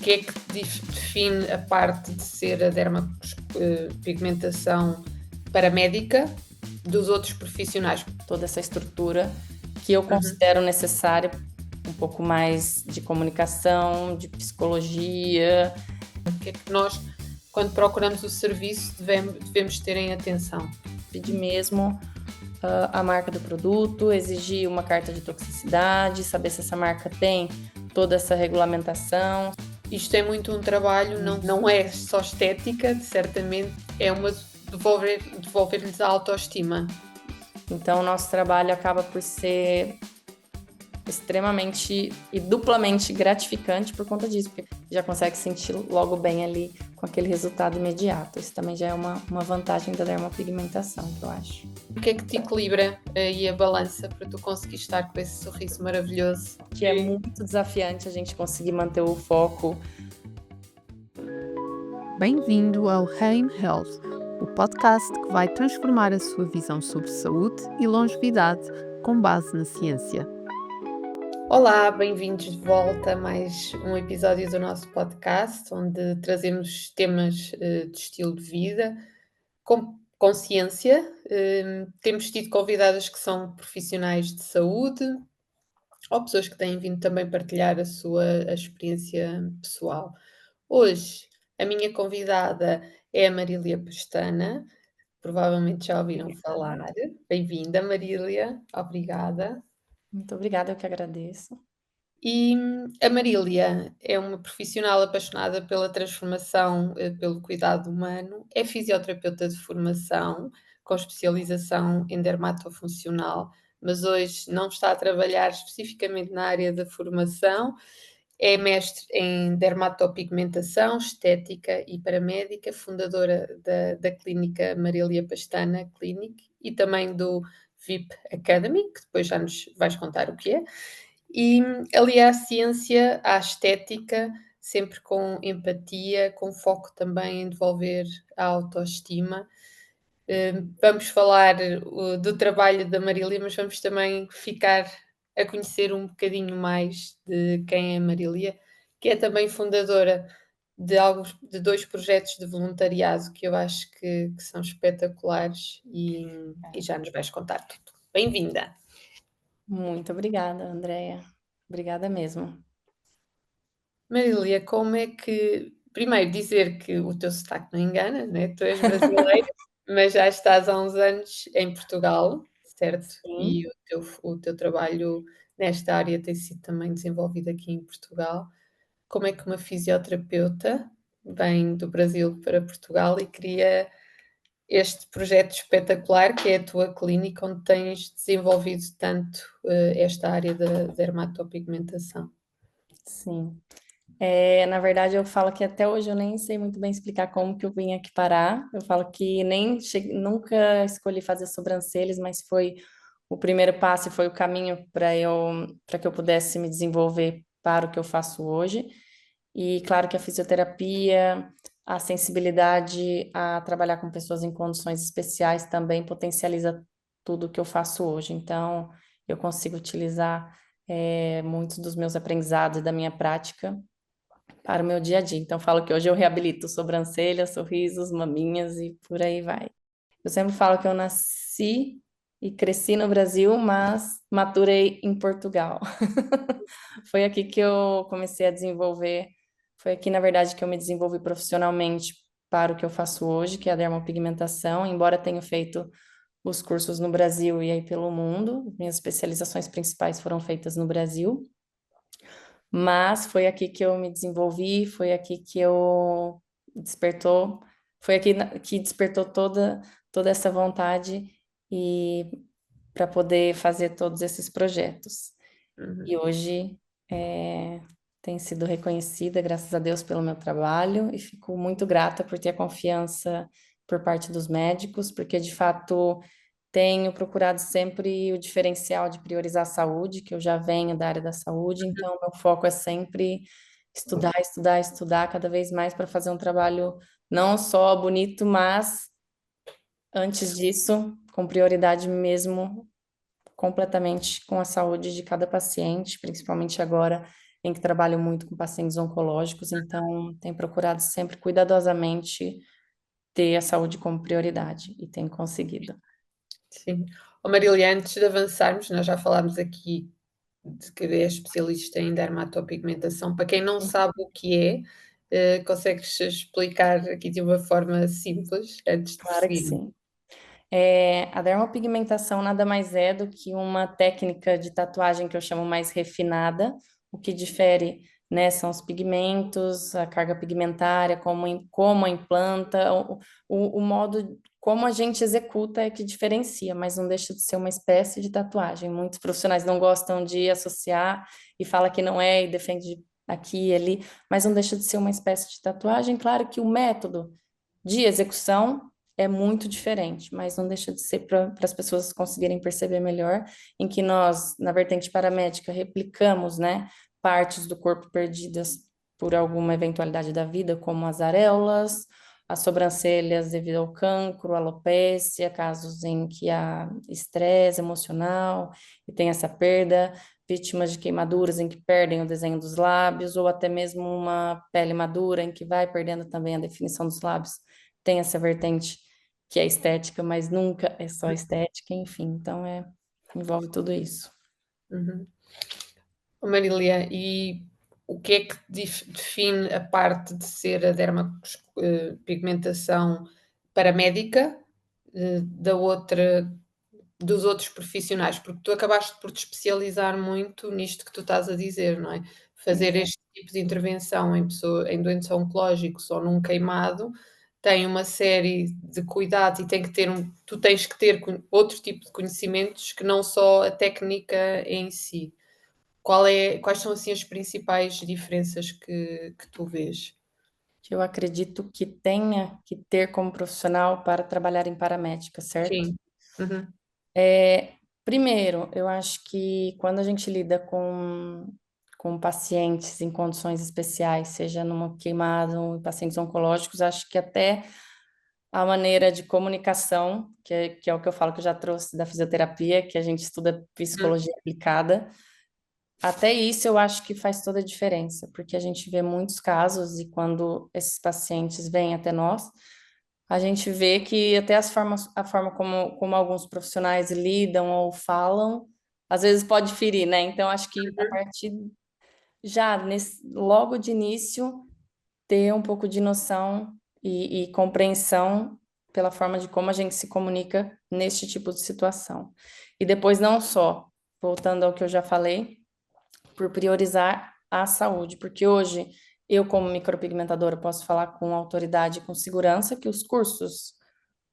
que é que define a parte de ser a dermapigmentação paramédica dos outros profissionais? Toda essa estrutura que eu considero necessária, um pouco mais de comunicação, de psicologia. O que é que nós, quando procuramos o serviço, devemos ter em atenção? Pedir mesmo a marca do produto, exigir uma carta de toxicidade, saber se essa marca tem toda essa regulamentação. Isto é muito um trabalho, não é só estética, certamente, é uma devolver-lhes a autoestima. Então, o nosso trabalho acaba por ser extremamente e duplamente gratificante por conta disso, porque já consegue sentir logo bem ali com aquele resultado imediato. Isso também já é uma vantagem da dermopigmentação, que eu acho. O que é que te equilibra aí a balança para tu conseguir estar com esse sorriso maravilhoso? Que é muito desafiante a gente conseguir manter o foco. Bem-vindo ao Haim Health, o podcast que vai transformar a sua visão sobre saúde e longevidade com base na ciência. Olá, bem-vindos de volta a mais um episódio do nosso podcast, onde trazemos temas de estilo de vida com consciência. Temos tido convidadas que são profissionais de saúde ou pessoas que têm vindo também partilhar a sua experiência pessoal. Hoje, a minha convidada é a Marília Pestana, provavelmente já ouviram falar. Bem-vinda, Marília, obrigada. Muito obrigada, eu que agradeço. E a Marília é uma profissional apaixonada pela transformação, pelo cuidado humano, é fisioterapeuta de formação, com especialização em dermatofuncional, mas hoje não está a trabalhar especificamente na área da formação, é mestre em dermatopigmentação, estética e paramédica, fundadora da clínica Marília Pestana Clinic e também do VIP Academy, que depois já nos vais contar o que é. E ali à ciência, à estética, sempre com empatia, com foco também em devolver a autoestima. Vamos falar do trabalho da Marília, mas vamos também ficar a conhecer um bocadinho mais de quem é a Marília, que é também fundadora de 2 projetos de voluntariado que eu acho que são espetaculares e já nos vais contar tudo. Bem-vinda! Muito obrigada, Andréia. Obrigada mesmo. Marília, como é que... Primeiro, dizer que o teu sotaque não engana, né? Tu és brasileira, mas já estás há uns anos em Portugal, certo? Sim. E o teu trabalho nesta área tem sido também desenvolvido aqui em Portugal. Como é que uma fisioterapeuta vem do Brasil para Portugal e cria este projeto espetacular que é a tua clínica, onde tens desenvolvido tanto esta área da dermatopigmentação? Sim. Na verdade, eu falo que até hoje eu nem sei muito bem explicar como que eu vim aqui parar. Eu falo que nunca escolhi fazer sobrancelhas, mas foi o primeiro passo e foi o caminho para que eu pudesse me desenvolver para o que eu faço hoje. E claro que a fisioterapia, a sensibilidade a trabalhar com pessoas em condições especiais também potencializa tudo que eu faço hoje. Então, eu consigo utilizar muitos dos meus aprendizados e da minha prática para o meu dia a dia. Então, eu falo que hoje eu reabilito sobrancelhas, sorrisos, maminhas e por aí vai. Eu sempre falo que eu nasci e cresci no Brasil, mas maturei em Portugal. Foi aqui que eu comecei a desenvolver, foi aqui, na verdade, que eu me desenvolvi profissionalmente para o que eu faço hoje, que é a dermopigmentação, embora tenha feito os cursos no Brasil e aí pelo mundo, minhas especializações principais foram feitas no Brasil. Mas foi aqui que eu me desenvolvi, foi aqui que eu despertou, foi aqui que despertou toda essa vontade e para poder fazer todos esses projetos. E hoje tem sido reconhecida, graças a Deus, pelo meu trabalho e fico muito grata por ter a confiança por parte dos médicos, porque de fato tenho procurado sempre o diferencial de priorizar a saúde, que eu já venho da área da saúde, então meu foco é sempre estudar, estudar, estudar cada vez mais para fazer um trabalho não só bonito, mas antes disso, com prioridade mesmo, completamente com a saúde de cada paciente, principalmente agora em que trabalho muito com pacientes oncológicos, então tenho procurado sempre cuidadosamente ter a saúde como prioridade e tenho conseguido. Sim. Ó Marília, antes de avançarmos, nós já falámos aqui de que é especialista em dermatopigmentação. Para quem não sabe o que é, consegues explicar aqui de uma forma simples antes de Claro que prosseguirmos? sim. A dermopigmentação nada mais é do que uma técnica de tatuagem que eu chamo mais refinada. O que difere, né, são os pigmentos, a carga pigmentária, como a implanta, o modo como a gente executa é que diferencia, mas não deixa de ser uma espécie de tatuagem. Muitos profissionais não gostam de associar e fala que não é e defende aqui e ali, mas não deixa de ser uma espécie de tatuagem. Claro que o método de execução é muito diferente, mas não deixa de ser para as pessoas conseguirem perceber melhor, em que nós, na vertente paramédica, replicamos, né, partes do corpo perdidas por alguma eventualidade da vida, como as areolas, as sobrancelhas devido ao cancro, alopecia, casos em que há estresse emocional e tem essa perda, vítimas de queimaduras em que perdem o desenho dos lábios, ou até mesmo uma pele madura em que vai perdendo também a definição dos lábios. Tem essa vertente que é estética, mas nunca é só estética, enfim, então envolve tudo isso. Uhum. Ó Marília, e o que é que define a parte de ser a dermopigmentação paramédica, da outra dos outros profissionais? Porque tu acabaste por te especializar muito nisto que tu estás a dizer, não é? Fazer Exato. este tipo de intervenção em doentes oncológicos ou num queimado, tem uma série de cuidados e tem que ter tu tens que ter outro tipo de conhecimentos que não só a técnica em si. Quais são, assim, as principais diferenças que tu vês? Que eu acredito que tenha que ter como profissional para trabalhar em paramédica, certo? Sim. Uhum, Primeiro, eu acho que quando a gente lida com pacientes em condições especiais, seja numa queimada ou em pacientes oncológicos, acho que até a maneira de comunicação, que é o que eu falo que eu já trouxe da fisioterapia, que a gente estuda uhum, psicologia aplicada, até isso eu acho que faz toda a diferença, porque a gente vê muitos casos e quando esses pacientes vêm até nós, a gente vê que até a forma como alguns profissionais lidam ou falam, às vezes pode ferir, né? Então, acho que a partir logo de início, ter um pouco de noção e compreensão pela forma de como a gente se comunica neste tipo de situação. E depois, não só, voltando ao que eu já falei, por priorizar a saúde, porque hoje eu, como micropigmentadora, posso falar com autoridade e com segurança que os cursos,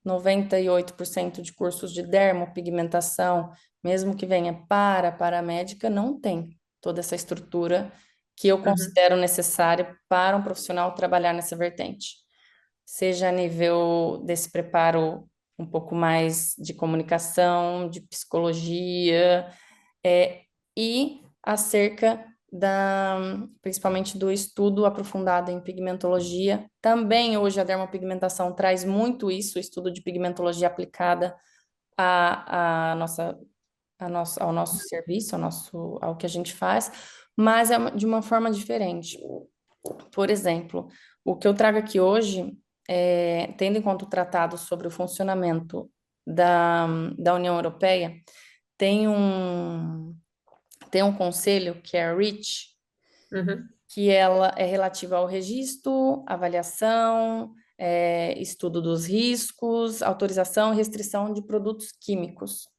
98% de cursos de dermopigmentação, mesmo que venha para a paramédica, não tem toda essa estrutura que eu uhum, considero necessária para um profissional trabalhar nessa vertente, seja a nível desse preparo um pouco mais de comunicação, de psicologia, e acerca principalmente do estudo aprofundado em pigmentologia. Também hoje a dermopigmentação traz muito isso, o estudo de pigmentologia aplicada ao nosso serviço, ao que a gente faz, mas é de uma forma diferente. Por exemplo, o que eu trago aqui hoje, tendo em conta o tratado sobre o funcionamento da União Europeia, tem um, tem um conselho que é a REACH, uhum, que ela é relativa ao registro, avaliação, estudo dos riscos, autorização e restrição de produtos químicos.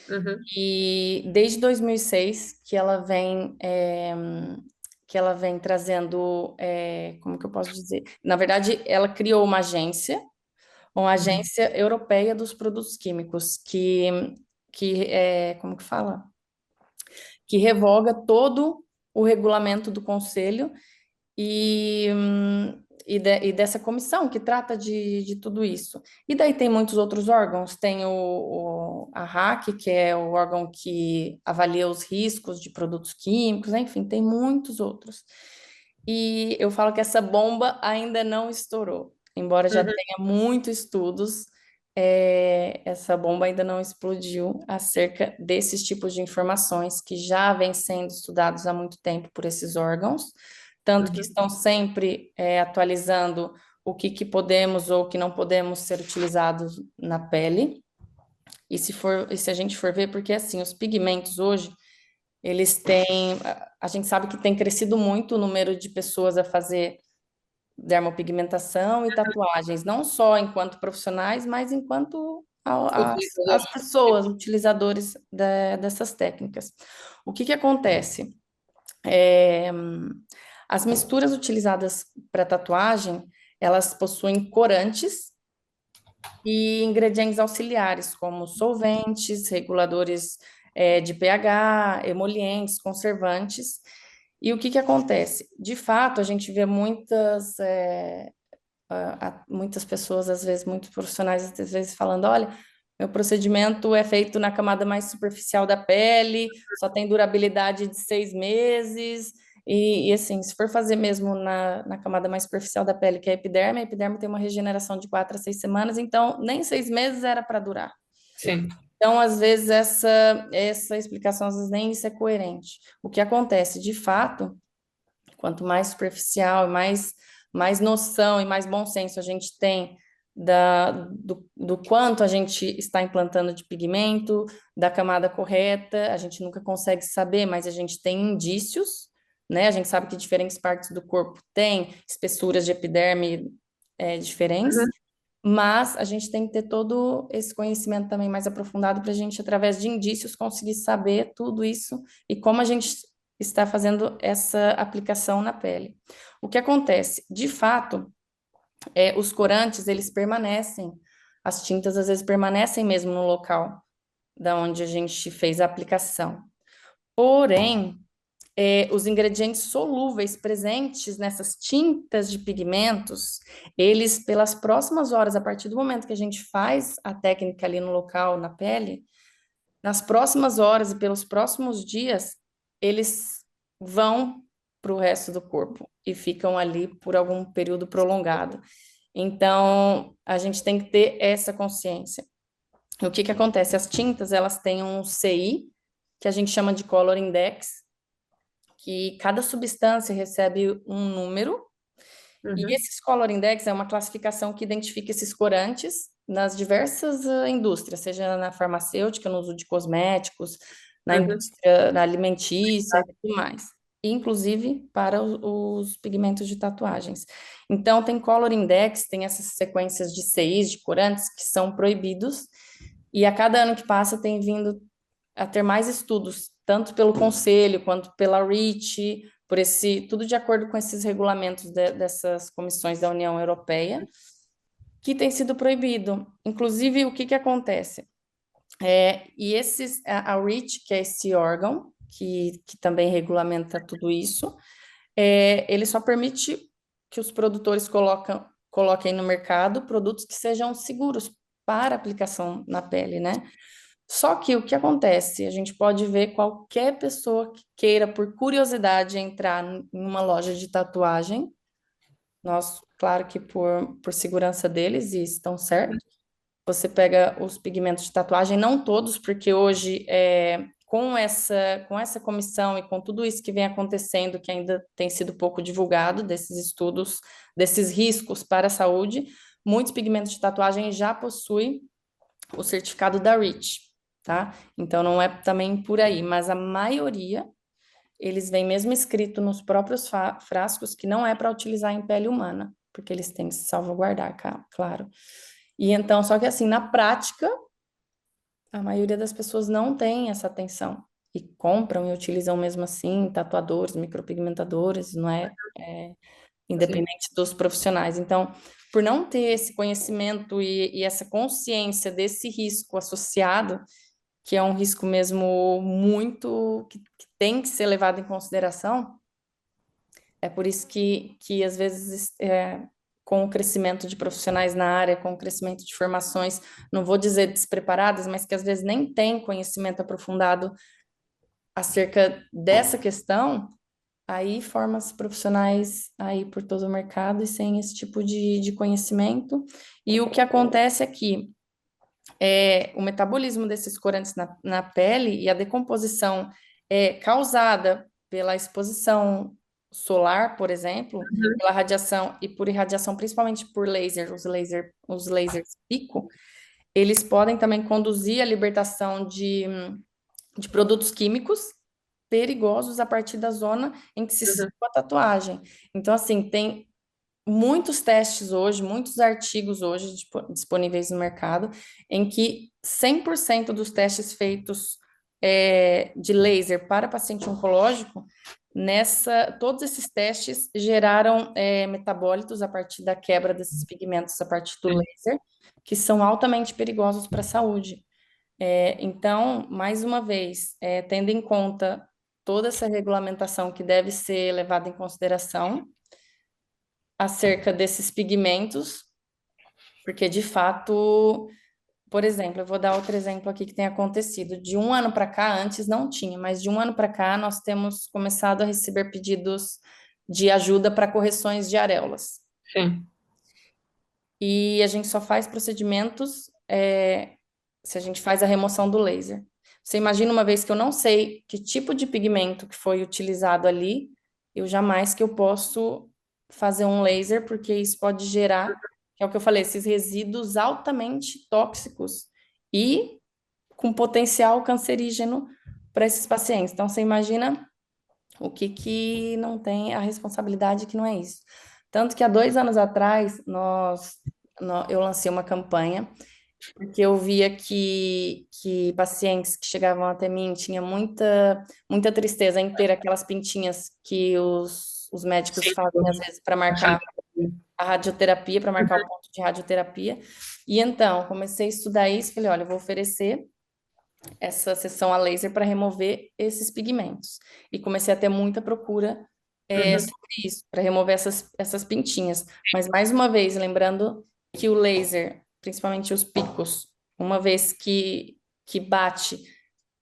uhum, E desde 2006 que ela vem trazendo, como que eu posso dizer? Na verdade, ela criou uma uhum, agência europeia dos produtos químicos, como que fala? Que revoga todo o regulamento do conselho e dessa comissão que trata de tudo isso. E daí tem muitos outros órgãos, tem a RAC, que é o órgão que avalia os riscos de produtos químicos, enfim, tem muitos outros. E eu falo que essa bomba ainda não estourou, embora já uhum. tenha muitos estudos essa bomba ainda não explodiu acerca desses tipos de informações que já vêm sendo estudados há muito tempo por esses órgãos, tanto que Uhum. estão sempre atualizando o que podemos ou que não podemos ser utilizados na pele. E se a gente for ver, porque assim, os pigmentos hoje, eles têm, a gente sabe que tem crescido muito o número de pessoas a fazer dermopigmentação e tatuagens, não só enquanto profissionais, mas enquanto as Utilizadores. pessoas, utilizadores dessas técnicas. O que acontece? As misturas utilizadas para tatuagem, elas possuem corantes e ingredientes auxiliares, como solventes, reguladores de pH, emolientes, conservantes. E o que acontece? De fato, a gente vê muitas pessoas, às vezes, muitos profissionais, às vezes, falando: olha, meu procedimento é feito na camada mais superficial da pele, só tem durabilidade de 6 meses. E assim, se for fazer mesmo na camada mais superficial da pele, que é a epiderme tem uma regeneração de 4 a 6 semanas, então nem 6 meses era para durar. Sim. Então, às vezes, essa explicação, às vezes, nem isso é coerente. O que acontece, de fato, quanto mais superficial, mais noção e mais bom senso a gente tem do quanto a gente está implantando de pigmento, da camada correta, a gente nunca consegue saber, mas a gente tem indícios, né? A gente sabe que diferentes partes do corpo têm espessuras de epiderme diferentes, Uhum. mas a gente tem que ter todo esse conhecimento também mais aprofundado para a gente, através de indícios, conseguir saber tudo isso e como a gente está fazendo essa aplicação na pele. O que acontece? De fato, os corantes, eles permanecem, as tintas às vezes permanecem mesmo no local da onde a gente fez a aplicação. Porém, os ingredientes solúveis presentes nessas tintas de pigmentos, eles, pelas próximas horas, a partir do momento que a gente faz a técnica ali no local, na pele, nas próximas horas e pelos próximos dias, eles vão para o resto do corpo e ficam ali por algum período prolongado. Então, a gente tem que ter essa consciência. O que acontece? As tintas, elas têm um CI, que a gente chama de Color Index, que cada substância recebe um número, e Uhum. esses Color Index é uma classificação que identifica esses corantes nas diversas indústrias, seja na farmacêutica, no uso de cosméticos, na Uhum. indústria alimentícia e tudo mais, inclusive para os pigmentos de tatuagens. Então, tem Color Index, tem essas sequências de CIs, de corantes, que são proibidos, e a cada ano que passa tem vindo a ter mais estudos, tanto pelo Conselho quanto pela REACH, tudo de acordo com esses regulamentos dessas comissões da União Europeia, que tem sido proibido. Inclusive, o que acontece? A REACH, que é esse órgão, que também regulamenta tudo isso, ele só permite que os produtores coloquem no mercado produtos que sejam seguros para aplicação na pele, né? Só que o que acontece? A gente pode ver qualquer pessoa que queira, por curiosidade, entrar em uma loja de tatuagem. Nós, claro que por segurança deles, e estão certos, você pega os pigmentos de tatuagem, não todos, porque hoje, com essa comissão e com tudo isso que vem acontecendo, que ainda tem sido pouco divulgado, desses estudos, desses riscos para a saúde, muitos pigmentos de tatuagem já possuem o certificado da REACH, tá? Então não é também por aí, mas a maioria eles vêm mesmo escrito nos próprios frascos que não é para utilizar em pele humana, porque eles têm que se salvaguardar, claro. E então, só que assim, na prática, a maioria das pessoas não tem essa atenção e compram e utilizam mesmo assim, tatuadores, micropigmentadores, não é Sim. independente dos profissionais. Então, por não ter esse conhecimento e essa consciência desse risco associado, que é um risco mesmo muito que tem que ser levado em consideração, é por isso que às vezes, com o crescimento de profissionais na área, com o crescimento de formações, não vou dizer despreparadas, mas que às vezes nem têm conhecimento aprofundado acerca dessa questão, aí forma-se profissionais aí por todo o mercado e sem esse tipo de conhecimento. E o que acontece aqui? o metabolismo desses corantes na pele e a decomposição causada pela exposição solar, por exemplo, pela radiação e por irradiação, principalmente por laser, os lasers pico, eles podem também conduzir à libertação de produtos químicos perigosos a partir da zona em que se situa a tatuagem. Então, assim, tem muitos testes hoje, muitos artigos hoje disponíveis no mercado, em que 100% dos testes feitos de laser para paciente oncológico, todos esses testes geraram metabólitos a partir da quebra desses pigmentos a partir do laser, que são altamente perigosos para a saúde. Então, mais uma vez, tendo em conta toda essa regulamentação que deve ser levada em consideração acerca desses pigmentos, porque de fato, por exemplo, eu vou dar outro exemplo aqui que tem acontecido. De um ano para cá, antes não tinha, mas de um ano para cá nós temos começado a receber pedidos de ajuda para correções de areolas. Sim. E a gente só faz procedimentos se a gente faz a remoção do laser. Você imagina uma vez que eu não sei que tipo de pigmento que foi utilizado ali, eu jamais que eu posso fazer um laser, porque isso pode gerar, que é o que eu falei, esses resíduos altamente tóxicos e com potencial cancerígeno para esses pacientes. Então, você imagina o que não tem a responsabilidade que não é isso. Tanto que há 2 anos atrás, eu lancei uma campanha, porque eu via que pacientes que chegavam até mim tinham muita tristeza em ter aquelas pintinhas que os médicos fazem, às vezes, para marcar a radioterapia, para marcar o ponto de radioterapia. E então, comecei a estudar isso, falei, olha, eu vou oferecer essa sessão a laser para remover esses pigmentos. E comecei a ter muita procura sobre isso, para remover essas pintinhas. Mas, mais uma vez, lembrando que o laser, principalmente os picos, uma vez que bate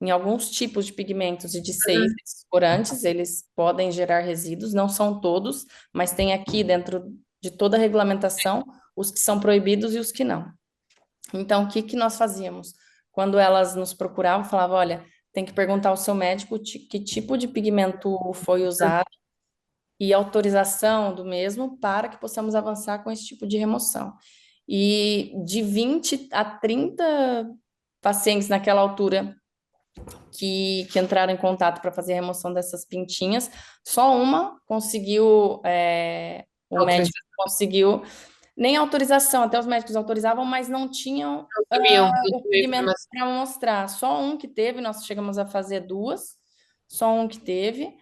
em alguns tipos de pigmentos e de seios, esses corantes, eles podem gerar resíduos, não são todos, mas tem aqui dentro de toda a regulamentação os que são proibidos e os que não. Então, o que nós fazíamos? Quando elas nos procuravam, falava, olha, tem que perguntar ao seu médico que tipo de pigmento foi usado e autorização do mesmo para que possamos avançar com esse tipo de remoção. E de 20 a 30 pacientes naquela altura que entraram em contato para fazer a remoção dessas pintinhas, só uma conseguiu, o médico conseguiu, nem autorização, até os médicos autorizavam, mas não tinham Sabiam o pigmento para mostrar. Só um que teve, nós chegamos a fazer 2, só um que teve,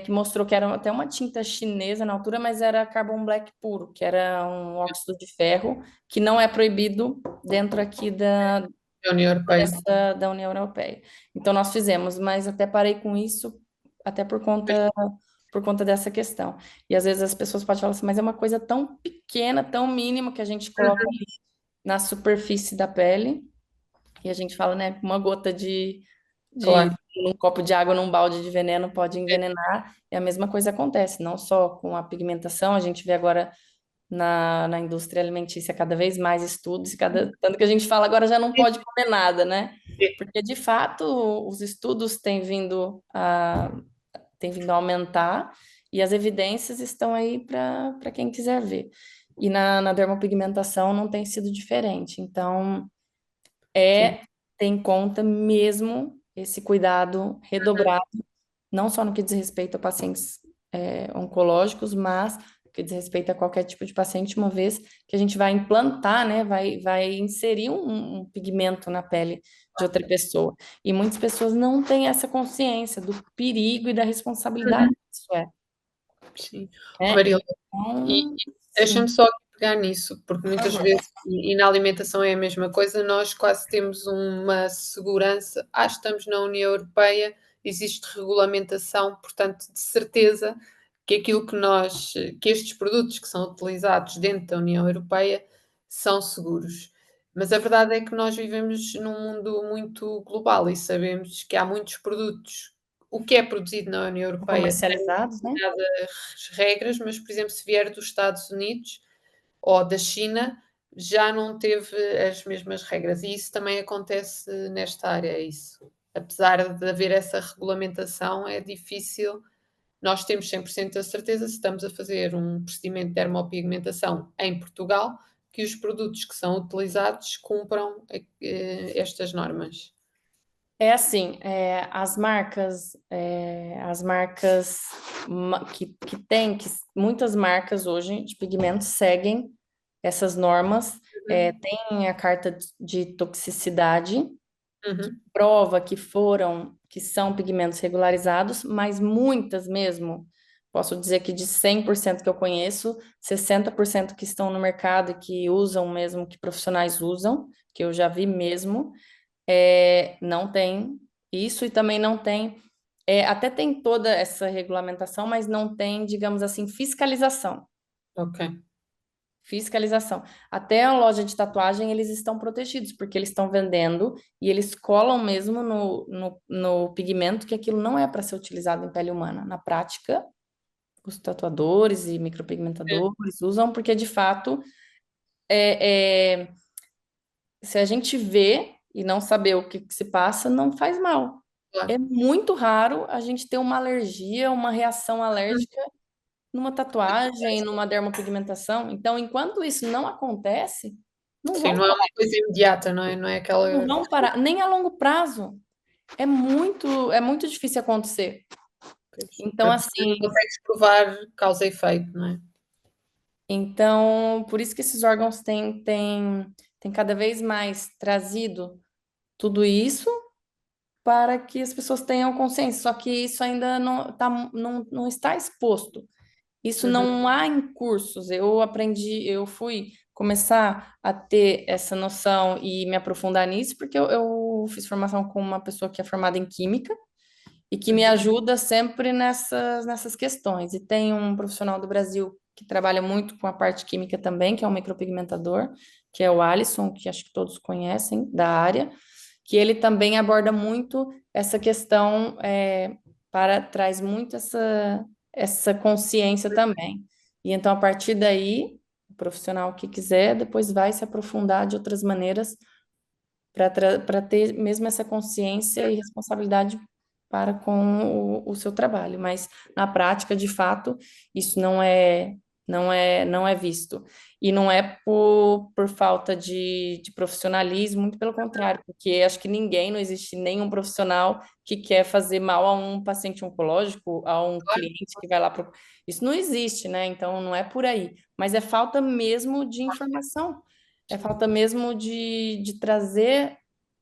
que mostrou que era até uma tinta chinesa na altura, mas era carbon black puro, que era um óxido de ferro, que não é proibido dentro aqui da União Europeia. da União Europeia. Então, nós fizemos, mas até parei com isso, até por conta dessa questão. E às vezes as pessoas podem falar assim, mas é uma coisa tão pequena, tão mínima que a gente coloca ali na superfície da pele, e a gente fala, né, uma gota Claro. um copo de água num balde de veneno pode envenenar, e a mesma coisa acontece, não só com a pigmentação, a gente vê agora na indústria alimentícia cada vez mais estudos, tanto que a gente fala agora já não pode comer nada, né? Porque de fato os estudos têm vindo a aumentar e as evidências estão aí para quem quiser ver. E na dermopigmentação não tem sido diferente. Então, tem em conta mesmo esse cuidado redobrado, não só no que diz respeito a pacientes oncológicos, mas no que diz respeito a qualquer tipo de paciente, uma vez que a gente vai implantar, né, vai inserir um pigmento na pele de outra pessoa. E muitas pessoas não têm essa consciência do perigo e da responsabilidade que isso é. Sim. Né? Marília, Então, e deixa-me só pegar nisso, porque muitas vezes, e na alimentação é a mesma coisa, nós quase temos uma segurança, estamos na União Europeia, existe regulamentação, portanto, de certeza que aquilo que estes produtos que são utilizados dentro da União Europeia são seguros. Mas a verdade é que nós vivemos num mundo muito global e sabemos que há muitos produtos. O que é produzido na União Europeia comercializados, né? regras, mas, por exemplo, se vier dos Estados Unidos ou da China, já não teve as mesmas regras e isso também acontece nesta área, é isso. Apesar de haver essa regulamentação, é difícil nós temos 100% a certeza, se estamos a fazer um procedimento de dermopigmentação em Portugal, que os produtos que são utilizados cumpram estas normas. É assim, muitas marcas hoje de pigmentos seguem essas normas, tem a carta de toxicidade, Uhum. prova que são pigmentos regularizados, mas muitas mesmo, posso dizer que de 100% que eu conheço, 60% que estão no mercado e que usam mesmo, que profissionais usam, que eu já vi mesmo, não tem isso e também não tem, até tem toda essa regulamentação, mas não tem, digamos assim, fiscalização. Ok. Fiscalização. Até a loja de tatuagem, eles estão protegidos, porque eles estão vendendo e eles colam mesmo no pigmento que aquilo não é para ser utilizado em pele humana. Na prática, os tatuadores e É, micropigmentadores usam, porque de fato, é, é, se a gente vê e não saber o que se passa, não faz mal. É claro. muito raro a gente ter uma alergia, uma reação alérgica numa tatuagem, numa dermopigmentação. Então, enquanto isso não acontece, não Sim, vão não é parar, uma coisa imediata, não é? Não é não aquela. vão parar, nem a longo prazo. É muito difícil acontecer. Então, A pessoa assim, não consegue provar causa e efeito, não é? então, por isso que esses órgãos têm cada vez mais trazido tudo isso para que as pessoas tenham consciência. Só que isso ainda não está exposto. Isso Uhum. não há em cursos. Eu fui começar a ter essa noção e me aprofundar nisso, porque eu fiz formação com uma pessoa que é formada em química e que me Uhum. ajuda sempre nessas questões. E tem um profissional do Brasil que trabalha muito com a parte química também, que é um micropigmentador, que é o Alisson, que acho que todos conhecem da área, que ele também aborda muito essa questão, traz muito essa consciência também. E então, a partir daí, o profissional que quiser, depois vai se aprofundar de outras maneiras para ter mesmo essa consciência e responsabilidade para com o seu trabalho, mas na prática, de fato, isso não é visto. E não é por falta de profissionalismo, muito pelo contrário, porque acho que não existe nenhum profissional que quer fazer mal a um paciente oncológico, a um cliente que vai lá pro... Isso não existe, né? Então não é por aí, mas é falta mesmo de informação. É falta mesmo de trazer,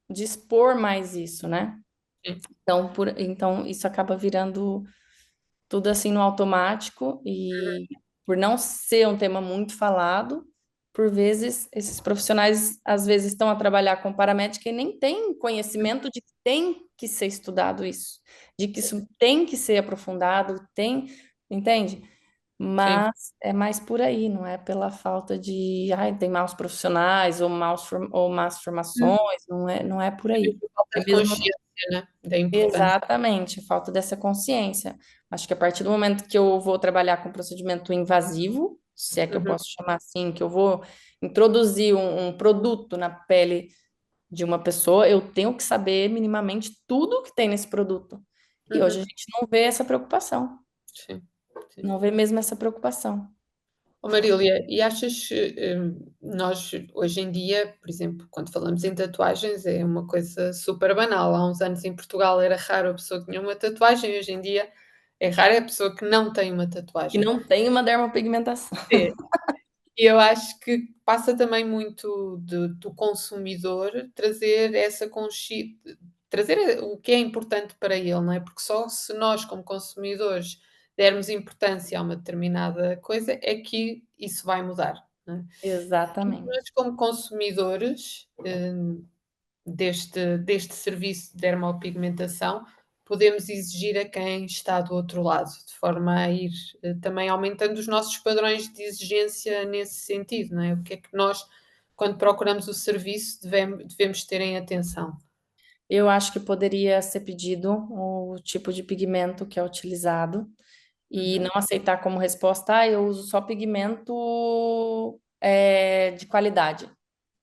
de expor mais isso, né? Sim. Então, isso acaba virando tudo assim no automático e por não ser um tema muito falado, por vezes esses profissionais às vezes estão a trabalhar com paramédica e nem têm conhecimento de que tem que ser estudado isso, de que isso tem que ser aprofundado, entende? Sim. Mas é mais por aí, não é pela falta de, ai, tem maus profissionais ou más formações, não é por aí. Falta É de mesmo consciência, né? Da importância. exatamente, falta dessa consciência. Acho que a partir do momento que eu vou trabalhar com procedimento invasivo, se é que eu Uhum. posso chamar assim, que eu vou introduzir um produto na pele de uma pessoa, eu tenho que saber minimamente tudo que tem nesse produto. E hoje a Uhum. gente não vê essa preocupação, Sim, sim. não vê mesmo essa preocupação. Ó Marília, e achas, nós hoje em dia, por exemplo, quando falamos em tatuagens, é uma coisa super banal. Há uns anos em Portugal era raro a pessoa que tinha uma tatuagem, hoje em dia é raro a pessoa que não tem uma Que tatuagem. não tem uma dermopigmentação. É. E eu acho que passa também muito do consumidor trazer essa trazer o que é importante para ele, não é? Porque só se nós, como consumidores, dermos importância a uma determinada coisa, é que isso vai mudar, não é? E Exatamente. nós, como consumidores, deste serviço de dermopigmentação, podemos exigir a quem está do outro lado, de forma a ir também aumentando os nossos padrões de exigência nesse sentido, não é? O que é que nós, quando procuramos o serviço, devemos ter em atenção. Eu acho que poderia ser pedido o tipo de pigmento que é utilizado e Uhum. não aceitar como resposta, eu uso só pigmento de qualidade,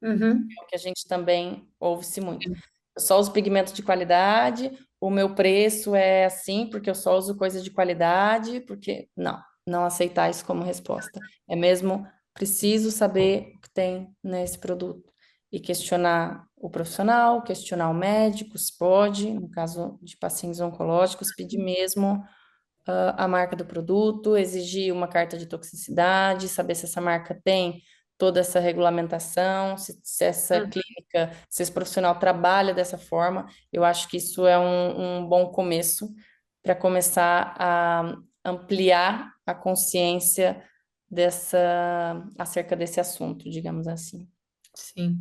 Uhum. que a gente também ouve-se muito. Eu só uso pigmento de qualidade, o meu preço é assim, porque eu só uso coisa de qualidade, porque não aceitar isso como resposta. É mesmo preciso saber o que tem nesse produto e questionar o profissional, questionar o médico, se pode, no caso de pacientes oncológicos, pedir mesmo a marca do produto, exigir uma carta de toxicidade, saber se essa marca tem toda essa regulamentação, se essa Hum. clínica, se esse profissional trabalha dessa forma. Eu acho que isso é um bom começo para começar a ampliar a consciência acerca desse assunto, digamos assim. Sim.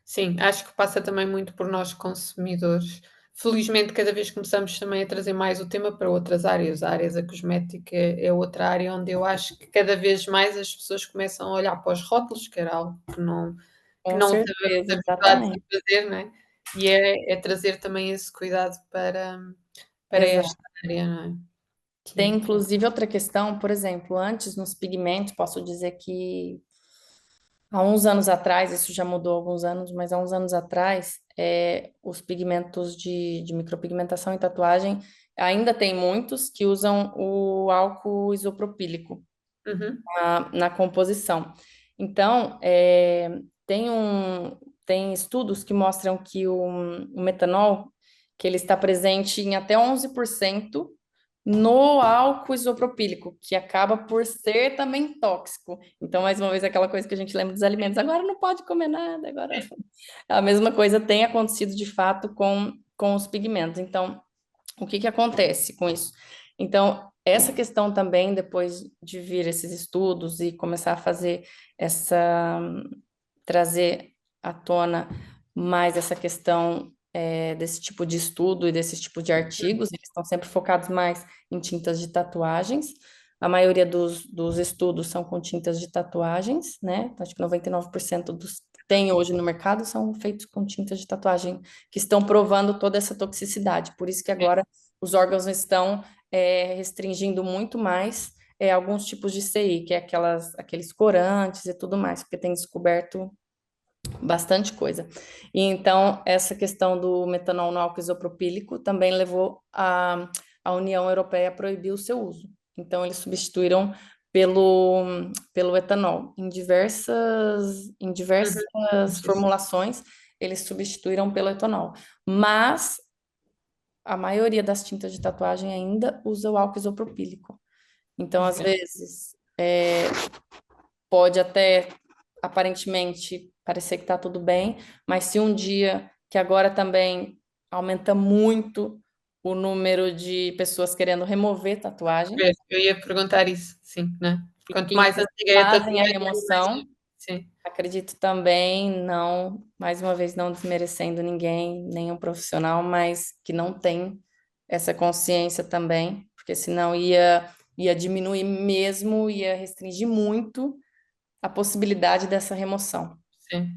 Sim, acho que passa também muito por nós consumidores. Felizmente, cada vez começamos também a trazer mais o tema para outras áreas. A área da cosmética é outra área onde eu acho que cada vez mais as pessoas começam a olhar para os rótulos, que era algo que Com não estávamos certeza, habituados exatamente. a fazer, não é? E é trazer também esse cuidado para esta Exato. área, não é? Tem, Que inclusive, outra questão, por exemplo, antes nos pigmentos, posso dizer que há uns anos atrás, isso já mudou há alguns anos, mas há uns anos atrás, os pigmentos de micropigmentação e tatuagem, ainda tem muitos que usam o álcool isopropílico uhum, na composição. Então, tem tem estudos que mostram que o metanol, que ele está presente em até 11% no álcool isopropílico, que acaba por ser também tóxico. Então, mais uma vez, aquela coisa que a gente lembra dos alimentos, agora não pode comer nada, agora... A mesma coisa tem acontecido de fato com os pigmentos. Então, o que que acontece com isso? Então, essa questão também, depois de vir esses estudos e começar a fazer essa, trazer à tona mais essa questão desse tipo de estudo e desse tipo de artigos, eles estão sempre focados mais em tintas de tatuagens. A maioria dos estudos são com tintas de tatuagens, né? Acho que 99% dos que tem hoje no mercado são feitos com tintas de tatuagem, que estão provando toda essa toxicidade. Por isso que agora os órgãos estão restringindo muito mais alguns tipos de CI, que é aqueles corantes e tudo mais, porque tem descoberto bastante coisa. E então, essa questão do metanol no álcool isopropílico também levou a União Europeia a proibir o seu uso. Então, eles substituíram pelo etanol. Em diversas uhum. formulações, eles substituíram pelo etanol. Mas a maioria das tintas de tatuagem ainda usa o álcool isopropílico. Então, às Ok. vezes, pode até aparentemente parecer que está tudo bem, mas se um dia que agora também aumenta muito o número de pessoas querendo remover tatuagem, Eu ia perguntar isso, sim, né? e Quanto mais clínicas antiga é a fazem a tatuagem, mais remoção, sim, acredito também, não, mais uma vez, não desmerecendo ninguém, nenhum profissional, mas que não tem essa consciência também, porque senão ia diminuir mesmo, ia restringir muito a possibilidade dessa remoção. sim,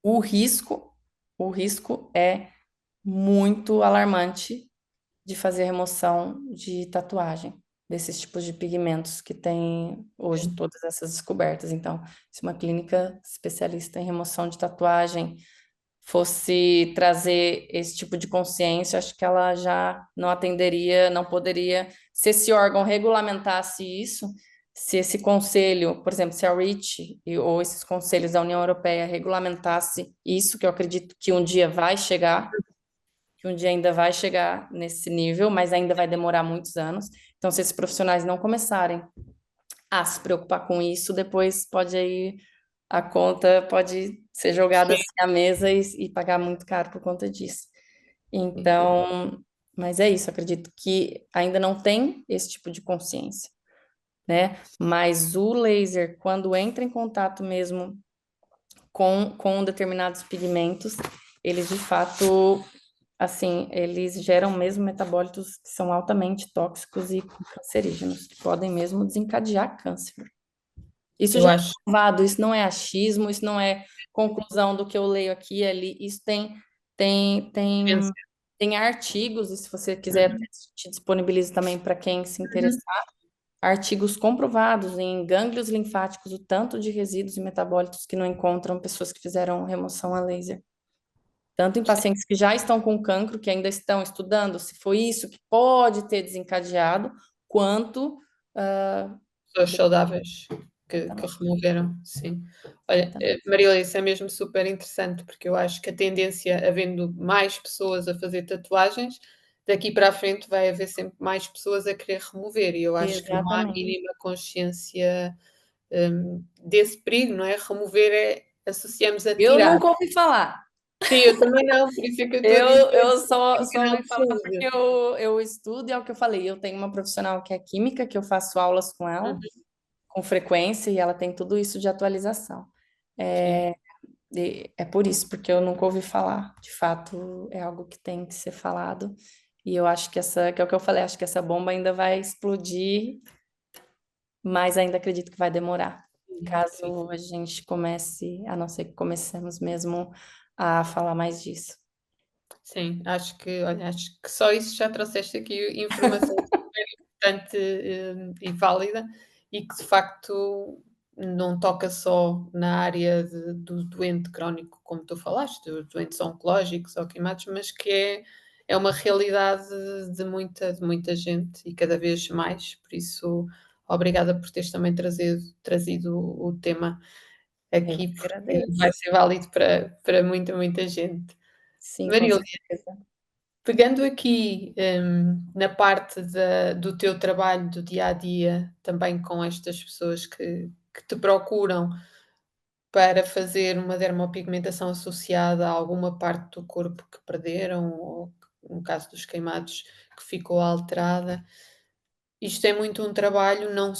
O risco, o risco é muito alarmante de fazer remoção de tatuagem, desses tipos de pigmentos que tem hoje sim. todas essas descobertas. Então, se uma clínica especialista em remoção de tatuagem fosse trazer esse tipo de consciência, acho que ela já não atenderia, não poderia, se esse órgão regulamentasse isso, se esse conselho, por exemplo, se a REACH ou esses conselhos da União Europeia regulamentasse isso, que eu acredito que um dia vai chegar, que um dia ainda vai chegar nesse nível, mas ainda vai demorar muitos anos. Então, se esses profissionais não começarem a se preocupar com isso, depois pode aí a conta pode ser jogada Sim, assim à mesa e pagar muito caro por conta disso. sim. Então, mas é isso, acredito que ainda não tem esse tipo de consciência, né? Mas o laser, quando entra em contato mesmo com determinados pigmentos, eles de fato, assim, eles geram mesmo metabólitos que são altamente tóxicos e cancerígenos, que podem mesmo desencadear câncer. Isso Eu já é acho provado, isso não é achismo, isso não é conclusão do que eu leio aqui e ali, isso tem, tem, imenso. tem artigos, e se você quiser, Uhum, te disponibilizo também para quem se uhum. interessar, artigos comprovados em gânglios linfáticos, o tanto de resíduos e metabólitos que não encontram pessoas que fizeram remoção a laser. Tanto em pacientes que já estão com cancro, que ainda estão estudando se foi isso que pode ter desencadeado, quanto Pessoas saudáveis que removeram, sim. Olha, Marília, isso é mesmo super interessante, porque eu acho que a tendência, havendo mais pessoas a fazer tatuagens, daqui para a frente vai haver sempre mais pessoas a querer remover, e eu acho que não há a Exatamente. mínima consciência, desse perigo, não é? Remover associamos a Eu tirar. nunca ouvi falar. Sim, eu também não, por isso é que eu estou a dizer Eu que só não ouvi falar precisa. porque eu estudo e é o que eu falei. Eu tenho uma profissional que é química, que eu faço aulas com ela com frequência e ela tem tudo isso de atualização. Sim. É por isso, porque eu nunca ouvi falar. De fato, é algo que tem que ser falado. E eu acho que que é o que eu falei, acho que essa bomba ainda vai explodir, mas ainda acredito que vai demorar. Sim. Caso a gente comece, a não ser que comecemos mesmo a falar mais disso. Sim, olha, acho que só isso já trouxeste aqui informação super importante, e válida, e que de facto não toca só na área do doente crónico, como tu falaste, dos doentes oncológicos ou queimados, mas que é uma realidade de muita gente e cada vez mais. Por isso, obrigada por teres também trazido o tema Eu aqui, que porque vai agradeço. ser válido para muita, muita gente. Sim, com Marília, certeza. pegando aqui, na parte do teu trabalho do dia a dia, também com estas pessoas que te procuram para fazer uma dermopigmentação associada a alguma parte do corpo que perderam, ou no caso dos queimados, que ficou alterada. Isto é muito um trabalho não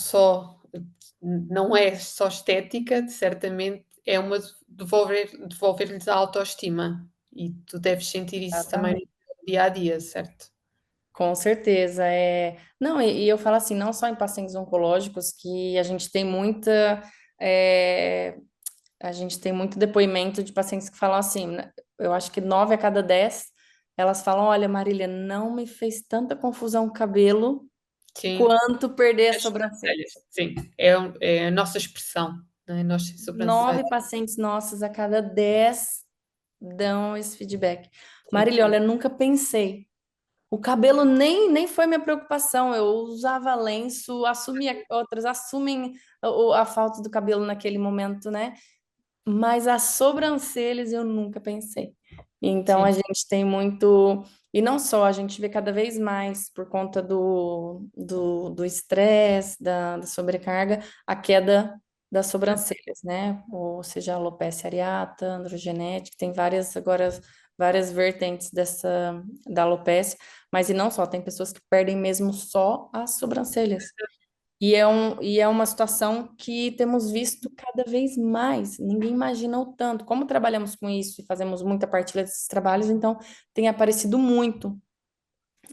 é só estética, certamente, é uma devolver-lhes a autoestima, e tu deves sentir isso também no Exatamente. teu dia a dia, certo? Com certeza. Não, e eu falo assim, não só em pacientes oncológicos, que é, a gente tem muito depoimento de pacientes que falam assim, né, eu acho que 9 a cada 10, elas falam, olha, Marília, não me fez tanta confusão o cabelo Sim, quanto perder a as sobrancelha. sobrancelhas, sim, é a nossa expressão, não é? Nós sem sobrancelha, 9 pacientes nossas a cada 10 dão esse feedback. sim, Marília, olha, nunca pensei. O cabelo nem foi minha preocupação. Eu usava lenço, outras assumem a falta do cabelo naquele momento, né? Mas as sobrancelhas eu nunca pensei. Então a sim, gente tem muito. E não só, a gente vê cada vez mais, por conta do estresse, da sobrecarga, a queda das sobrancelhas, né? Ou seja, alopecia areata, androgenética, tem várias vertentes da alopecia, mas e não só, tem pessoas que perdem mesmo só as sobrancelhas. E é uma situação que temos visto cada vez mais. Ninguém imagina o tanto. Como trabalhamos com isso e fazemos muita partilha desses trabalhos, então tem aparecido muito.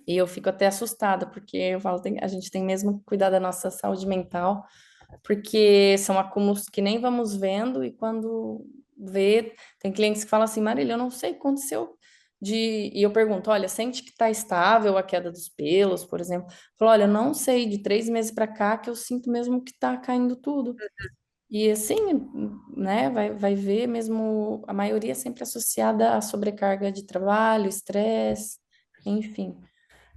E eu fico até assustada, porque eu falo, a gente tem mesmo que cuidar da nossa saúde mental, porque são acúmulos que nem vamos vendo, e quando vê, tem clientes que falam assim, Marília, eu não sei o que aconteceu. E eu pergunto, olha, sente que está estável a queda dos pelos, por exemplo? Falo, olha, eu não sei, de 3 meses para cá que eu sinto mesmo que está caindo tudo. E assim, né, vai ver mesmo, a maioria é sempre associada à sobrecarga de trabalho, estresse, enfim.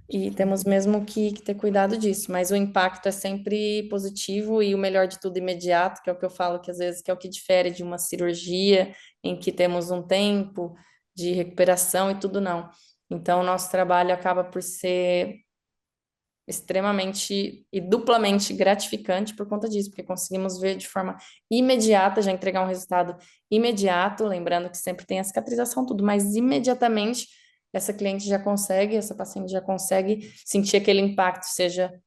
E temos mesmo que ter cuidado disso, mas o impacto é sempre positivo e o melhor de tudo imediato, que é o que eu falo que às vezes que é o que difere de uma cirurgia em que temos um tempo de recuperação e tudo não. Então, o nosso trabalho acaba por ser extremamente e duplamente gratificante por conta disso, porque conseguimos ver de forma imediata, já entregar um resultado imediato, lembrando que sempre tem a cicatrização, tudo, mas imediatamente essa paciente já consegue sentir aquele impacto, seja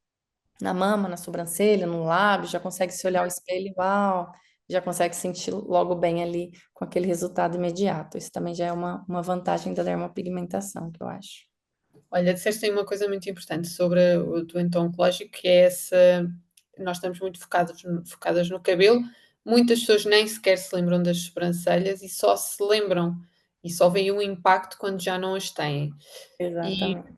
na mama, na sobrancelha, no lábio, já consegue se olhar ao espelho, uau, já consegue sentir logo bem ali com aquele resultado imediato. Isso também já é uma vantagem da dermopigmentação, que eu acho. olha, disseste aí uma coisa muito importante sobre o doente oncológico, que é nós estamos muito focadas no cabelo, muitas pessoas nem sequer se lembram das sobrancelhas e só se lembram e só veem o impacto quando já não as têm. E Exatamente.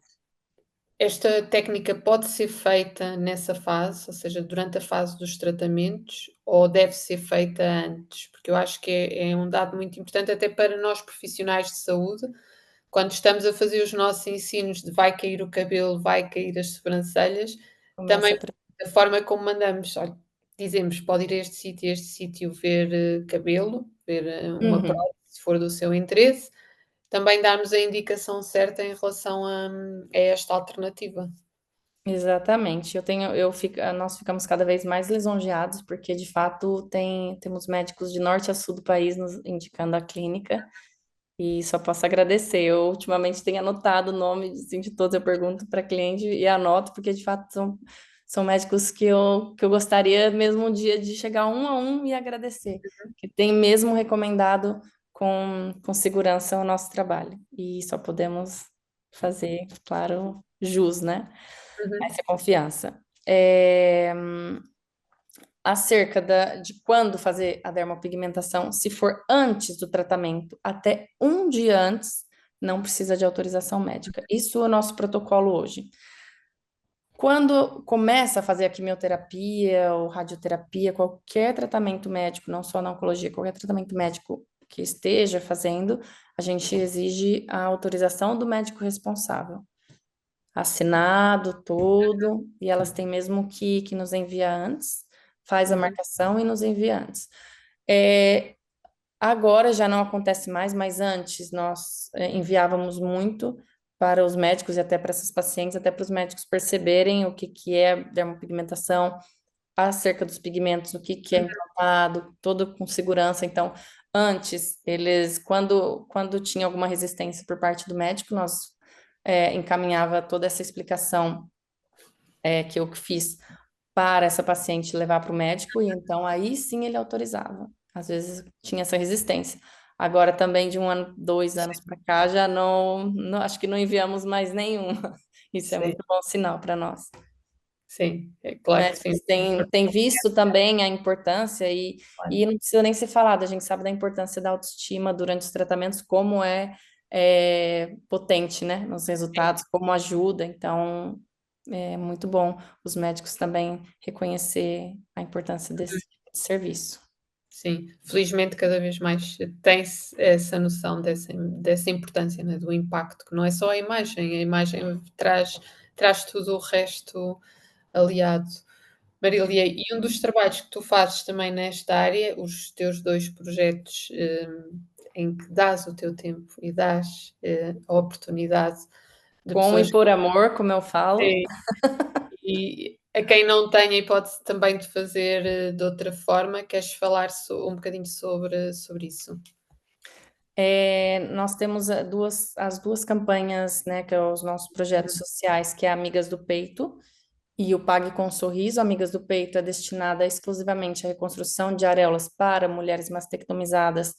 Esta técnica pode ser feita nessa fase, ou seja, durante a fase dos tratamentos, ou deve ser feita antes? Porque eu acho que é um dado muito importante até para nós profissionais de saúde, quando estamos a fazer os nossos ensinos de vai cair o cabelo, vai cair as sobrancelhas, Começa também a pre a forma como mandamos, olha, dizemos: "Pode ir a este sítio ver, cabelo, ver, uma Uhum. prótese, se for do seu interesse", também darmos a indicação certa em relação a esta alternativa. Exatamente. Nós ficamos cada vez mais lisonjeados, porque de fato temos médicos de norte a sul do país nos indicando a clínica, e só posso agradecer. Eu ultimamente tenho anotado o nome assim, de todos, eu pergunto para cliente e anoto, porque de fato são médicos que eu gostaria mesmo um dia de chegar um a um e agradecer, que tem mesmo recomendado com segurança o nosso trabalho. E só podemos fazer, claro, jus, né? Uhum, Essa confiança. Acerca de quando fazer a dermopigmentação, se for antes do tratamento, até um dia antes, não precisa de autorização médica. Isso é o nosso protocolo hoje. Quando começa a fazer a quimioterapia ou radioterapia, qualquer tratamento médico, não só na oncologia, qualquer tratamento médico que esteja fazendo, a gente exige a autorização do médico responsável, assinado tudo, e elas têm mesmo que nos enviar antes, faz a uhum, marcação e nos envia antes. É, agora já não acontece mais, mas antes nós enviávamos muito para os médicos e até para essas pacientes, até para os médicos perceberem o que é dermopigmentação, acerca dos pigmentos, o que é implantado, todo com segurança. Então, antes, quando tinha alguma resistência por parte do médico, nós encaminhava toda essa explicação que eu fiz para essa paciente levar para o médico, e então aí sim ele autorizava. Às vezes tinha essa resistência. Agora também de 1 ano, 2 anos para cá, já acho que não enviamos mais nenhuma. Isso é sim, muito bom sinal para nós. sim, é Os claro que sim. médicos têm visto também a importância e não precisa nem ser falado, a gente sabe da importância da autoestima durante os tratamentos, como é potente, né, nos resultados, como ajuda, então é muito bom os médicos também reconhecer a importância desse tipo de serviço. Sim, felizmente cada vez mais tem-se essa noção dessa importância, né, do impacto, que não é só a imagem traz tudo o resto aliado. Marília, e um dos trabalhos que tu fazes também nesta área, os teus 2 projetos, em que dás o teu tempo e dás, a oportunidade de Com e pessoas por amor, como eu falo. que e a quem não tem a hipótese também de fazer, de outra forma, queres falar um bocadinho sobre isso? Nós temos as duas campanhas, né, que é os nossos projetos sociais, que é Amigas do Peito e o Pague com um Sorriso. Amigas do Peito é destinada exclusivamente à reconstrução de areolas para mulheres mastectomizadas.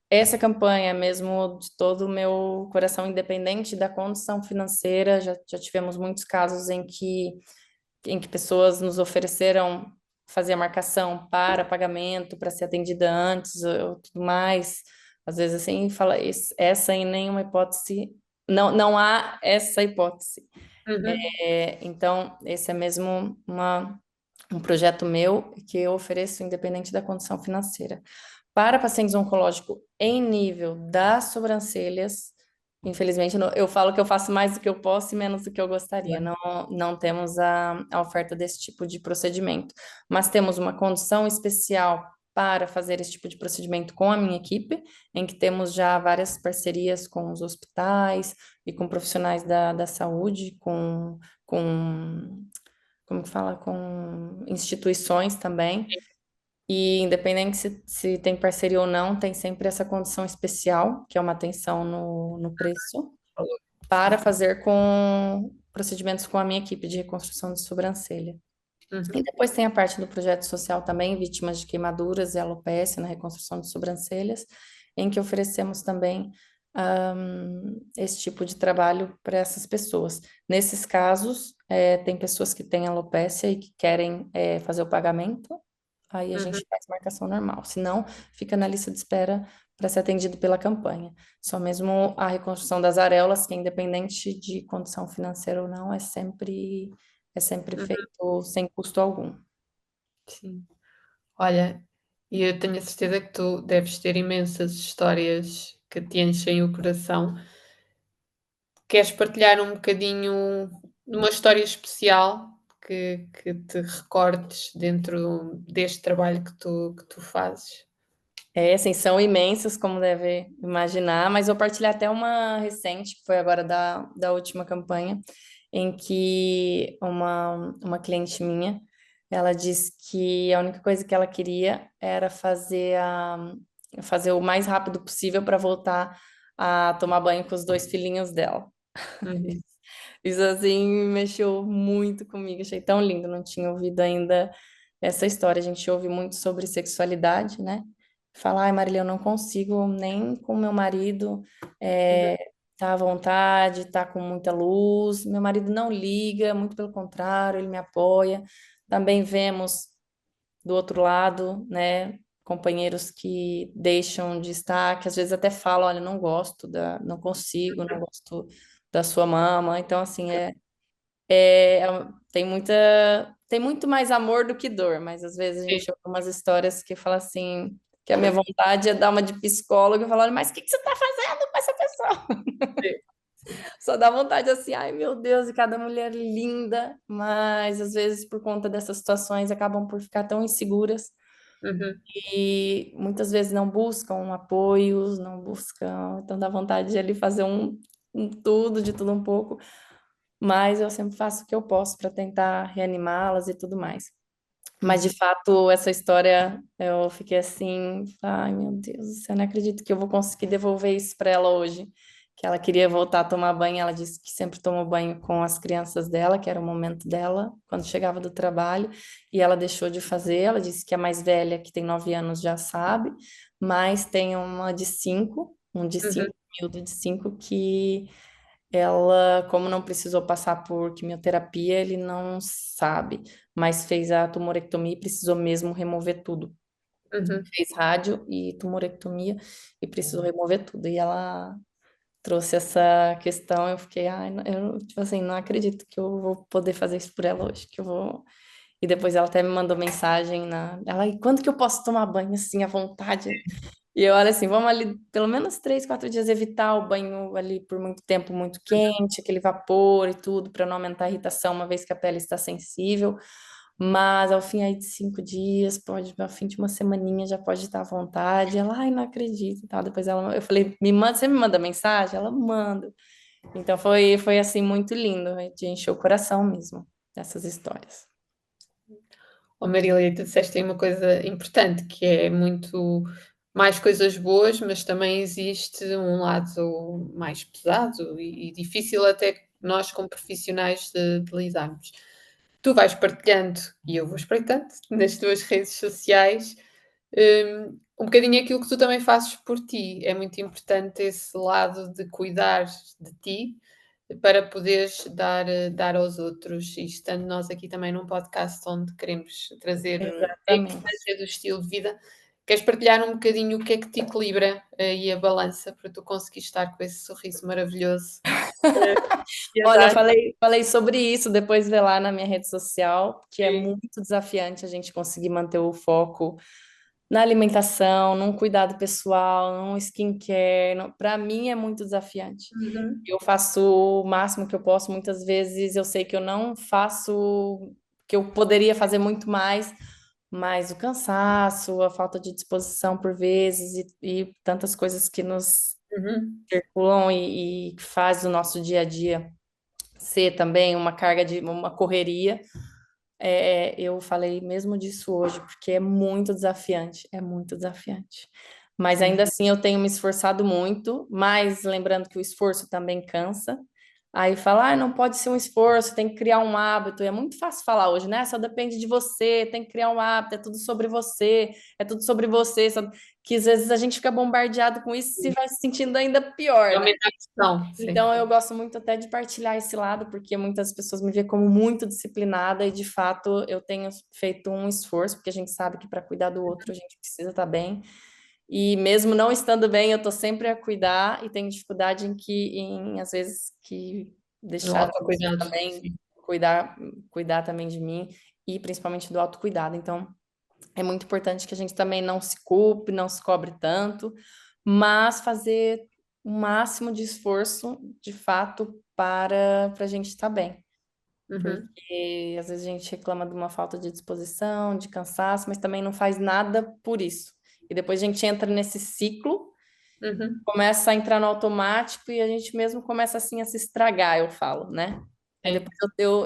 Essa campanha, mesmo de todo o meu coração, independente da condição financeira, já tivemos muitos casos em que pessoas nos ofereceram fazer a marcação para pagamento, para ser atendida antes ou tudo mais. Às vezes assim, fala, essa em nenhuma hipótese, não há essa hipótese. Uhum. Então, esse é mesmo um projeto meu que eu ofereço independente da condição financeira. Para pacientes oncológicos em nível das sobrancelhas, infelizmente, eu falo que eu faço mais do que eu posso e menos do que eu gostaria. Não temos a oferta desse tipo de procedimento, mas temos uma condição especial para fazer esse tipo de procedimento com a minha equipe, em que temos já várias parcerias com os hospitais e com profissionais da saúde, como que fala, com instituições também. E independente se tem parceria ou não, tem sempre essa condição especial, que é uma atenção no preço, Falou. para Sim. fazer com procedimentos com a minha equipe de reconstrução de sobrancelha. E Uhum. depois tem a parte do projeto social também, vítimas de queimaduras e alopecia na reconstrução de sobrancelhas, em que oferecemos também esse tipo de trabalho para essas pessoas. Nesses casos, tem pessoas que têm alopecia e que querem fazer o pagamento, aí a Uhum. gente faz marcação normal. Se não, fica na lista de espera para ser atendido pela campanha. Só mesmo a reconstrução das areolas, que independente de condição financeira ou não, é sempre feito sem custo algum. Sim. Olha, e eu tenho a certeza que tu deves ter imensas histórias que te enchem o coração. Queres partilhar um bocadinho de uma história especial que te recordes dentro deste trabalho que tu fazes? É, assim, são imensas, como deve imaginar, mas eu partilhei até uma recente, que foi agora da última campanha, em que uma cliente minha, ela disse que a única coisa que ela queria era fazer o mais rápido possível para voltar a tomar banho com os 2 filhinhos dela. Uhum, Isso, assim, mexeu muito comigo, achei tão lindo, não tinha ouvido ainda essa história. A gente ouve muito sobre sexualidade, né? Falar, ai, Marília, eu não consigo nem com meu marido uhum, tá à vontade, tá com muita luz. Meu marido não liga, muito pelo contrário, ele me apoia. Também vemos do outro lado, né? Companheiros que deixam de estar, que às vezes até falam, olha, não gosto não consigo, não gosto da sua mama. Então, assim, tem muito mais amor do que dor, mas às vezes a sim, gente ouve umas histórias que fala assim, que a minha vontade é dar uma de psicóloga e falar, olha, mas o que que você está fazendo com essa pessoa? sim, sim. Só dá vontade assim, ai meu Deus, e cada mulher linda, mas às vezes por conta dessas situações acabam por ficar tão inseguras Uhum, e muitas vezes não buscam apoios, não buscam, então dá vontade de ali fazer um tudo, de tudo um pouco, mas eu sempre faço o que eu posso para tentar reanimá-las e tudo mais. Mas de uhum, fato, essa história eu fiquei assim, ai meu Deus, do céu, eu não acredito que eu vou conseguir devolver isso para ela hoje. Que ela queria voltar a tomar banho, ela disse que sempre tomou banho com as crianças dela, que era o momento dela, quando chegava do trabalho, e ela deixou de fazer. Ela disse que a mais velha, que tem 9 anos, já sabe, mas tem uma de 5, um de uhum, 5, miúdo de 5, que ela, como não precisou passar por quimioterapia, ele não sabe, mas fez a tumorectomia e precisou mesmo remover tudo. uhum. Fez rádio e tumorectomia e precisou remover tudo. E ela trouxe essa questão, eu fiquei, ai, eu, tipo assim, não acredito que eu vou poder fazer isso por ela hoje, que eu vou. E depois ela até me mandou mensagem ela, e quando que eu posso tomar banho assim à vontade? E eu olho assim, vamos ali pelo menos 3, 4 dias evitar o banho ali por muito tempo muito quente, aquele vapor e tudo, para não aumentar a irritação, uma vez que a pele está sensível. Mas ao fim aí de 5 dias, pode, ao fim de uma semaninha já pode estar à vontade. Ela, ai, não acredito e tal. Depois eu falei, você me manda mensagem? Ela manda. Então foi assim muito lindo, de encher o coração mesmo, essas histórias. Oh, Marília, tu disseste aí uma coisa importante, que é muito mais coisas boas, mas também existe um lado mais pesado e difícil até que nós como profissionais de lidarmos. Tu vais partilhando e eu vou espreitando nas tuas redes sociais, um bocadinho aquilo que tu também fazes por ti. É muito importante esse lado de cuidar de ti, para poderes dar aos outros. E estando nós aqui também num podcast onde queremos trazer a Exatamente. importância do estilo de vida, queres partilhar um bocadinho o que é que te equilibra aí a balança para tu conseguir estar com esse sorriso maravilhoso, e a Olha, eu dar. falei sobre isso, depois vê lá na minha rede social, que é Sim. muito desafiante a gente conseguir manter o foco na alimentação, num cuidado pessoal, num skincare. Para mim é muito desafiante. Uhum, Eu faço o máximo que eu posso, muitas vezes eu sei que eu não faço, que eu poderia fazer muito mais, mas o cansaço, a falta de disposição por vezes e tantas coisas que nos uhum, circulam e que faz o nosso dia a dia ser também uma carga de uma correria. Eu falei mesmo disso hoje, porque é muito desafiante, é muito desafiante. Mas sim. ainda assim eu tenho me esforçado muito, mas lembrando que o esforço também cansa. Aí fala, não pode ser um esforço, tem que criar um hábito. E é muito fácil falar hoje, né? Só depende de você, tem que criar um hábito, é tudo sobre você, é tudo sobre você. Que às vezes a gente fica bombardeado com isso e vai se sentindo ainda pior, né? Aumenta a pressão, sim. Então eu gosto muito até de partilhar esse lado, porque muitas pessoas me veem como muito disciplinada e de fato eu tenho feito um esforço, porque a gente sabe que para cuidar do outro a gente precisa estar bem. E mesmo não estando bem, eu tô sempre a cuidar e tenho dificuldade às vezes, que No deixar autocuidado, também sim. cuidar também de mim e principalmente do autocuidado. Então, é muito importante que a gente também não se culpe, não se cobre tanto, mas fazer o máximo de esforço, de fato, para a gente estar bem. Uhum, Porque às vezes a gente reclama de uma falta de disposição, de cansaço, mas também não faz nada por isso. E depois a gente entra nesse ciclo, uhum. começa a entrar no automático e a gente mesmo começa assim a se estragar, eu falo, né? Aí Sim, depois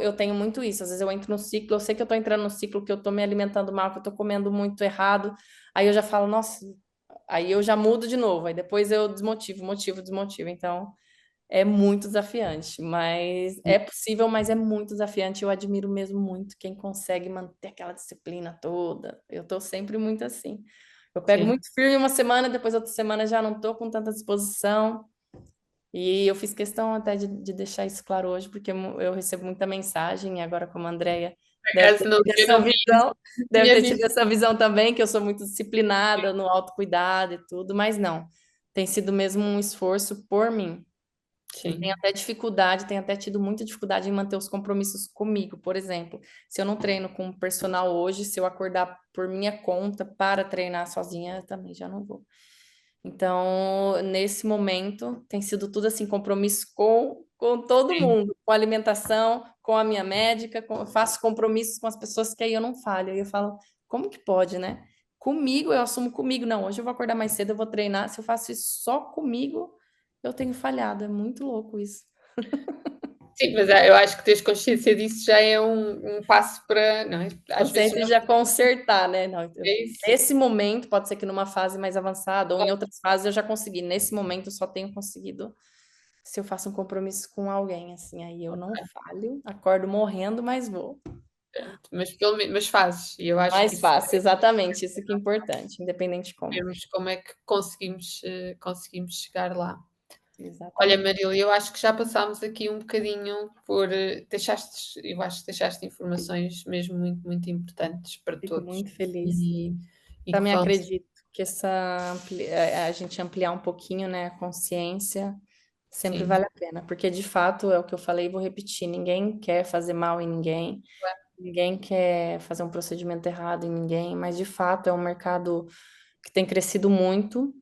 eu tenho muito isso. Às vezes eu entro no ciclo, eu sei que eu tô entrando no ciclo, que eu tô me alimentando mal, que eu tô comendo muito errado. Aí eu já falo, nossa, aí eu já mudo de novo. Aí depois eu desmotivo, motivo, desmotivo. Então é muito desafiante, mas é possível, mas é muito desafiante. Eu admiro mesmo muito quem consegue manter aquela disciplina toda. Eu tô sempre muito assim. Eu pego sim. muito firme uma semana, depois outra semana já não tô com tanta disposição. E eu fiz questão até de deixar isso claro hoje, porque eu recebo muita mensagem, e agora como a Andrea Por deve acaso ter não, tido eu não essa vi, visão, deve tinha ter tido visto. essa visão também, que eu sou muito disciplinada no autocuidado e tudo, mas não. Tem sido mesmo um esforço por mim. E tenho Sim. até dificuldade, tenho até tido muita dificuldade em manter os compromissos comigo. Por exemplo, se eu não treino com um personal hoje, se eu acordar por minha conta para treinar sozinha, eu também já não vou. Então, nesse momento, tem sido tudo assim, compromisso com todo Sim. mundo, com a alimentação, com a minha médica, faço compromissos com as pessoas que aí eu não falho. Aí eu falo, como que pode, né? Comigo, eu assumo comigo. Não, hoje eu vou acordar mais cedo, eu vou treinar. Se eu faço isso só comigo, eu tenho falhado. É muito louco isso. Sim, mas eu acho que teres consciência disso já é um passo para, não é? Às vezes Consciência não de já consertar, né? Não, é isso. nesse momento, pode ser que numa fase mais avançada ou em outras fases eu já consegui. Nesse momento, eu só tenho conseguido se eu faço um compromisso com alguém, assim, aí eu não falho, acordo morrendo, mas vou. Mas pelo menos, mas fazes, e eu acho que Mais isso fácil, exatamente, isso que é importante, independente de como. vemos como é que conseguimos chegar lá. Olha, Exatamente. Marília, eu acho que já passámos aqui um bocadinho por eu acho que deixaste informações mesmo muito, muito importantes para Fico todos muito feliz. e e que Também vão acredito que a gente ampliar um pouquinho, né, a consciência sempre sim, vale a pena, porque de fato é o que eu falei e vou repetir, ninguém quer fazer mal em ninguém, ninguém quer fazer um procedimento errado em ninguém, mas de fato é um mercado que tem crescido muito.